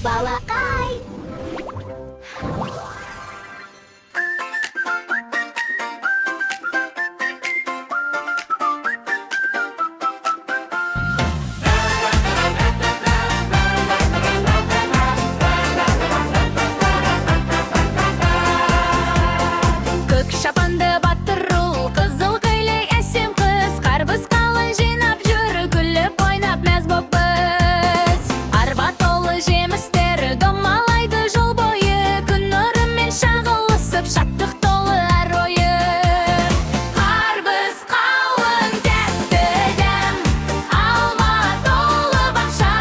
балақай. Көк шапанды батыр ұл, қызыл көйлек әсем қыз, қарбыз қалын жинап жүр, күліп ойнап мәз боп біз. Арба толы жемістер домалайды жол бойы, күн нұрымен шағылысып, шаттық толы әр ойы. Қарбыз қалың тәтті дәм, алма толы бақша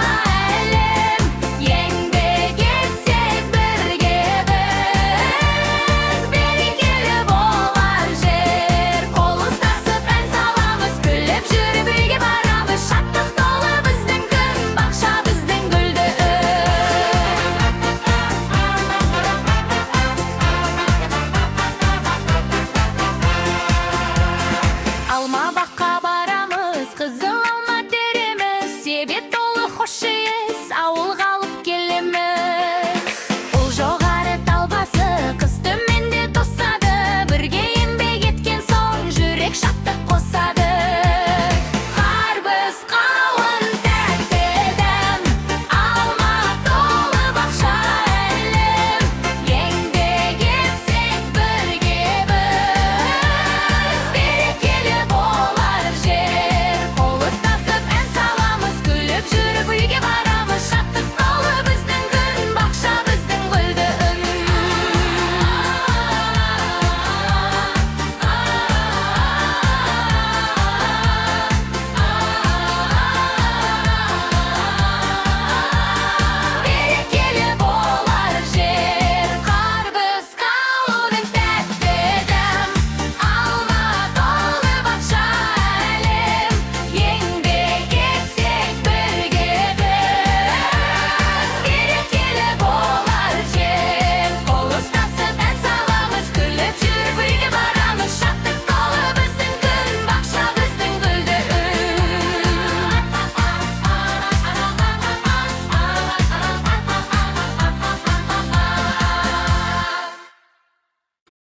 әлем, еңбек етсек бірге біз, берекелі болар жер. Қол ұстасып ән саламыз, күліп жүріп үйге барамыз, шаттық толы біздің күн, бақша біздің гүлді алма баққа барамыз, қызыл алма тереміз, себет толы хош иіс, ауылға алып келеміз. Ұл жоғары тал басы, қыз төменде тосады, бірге еңбек еткен соң жүрек шаттық қосады. Қарбыз қалың тәтті дәм, алма толы бақша әлем, еңбек етсек бірге біз, берекелі болар жер. Қол ұстасып ән саламыз, күліп жүріп үйге барамыз.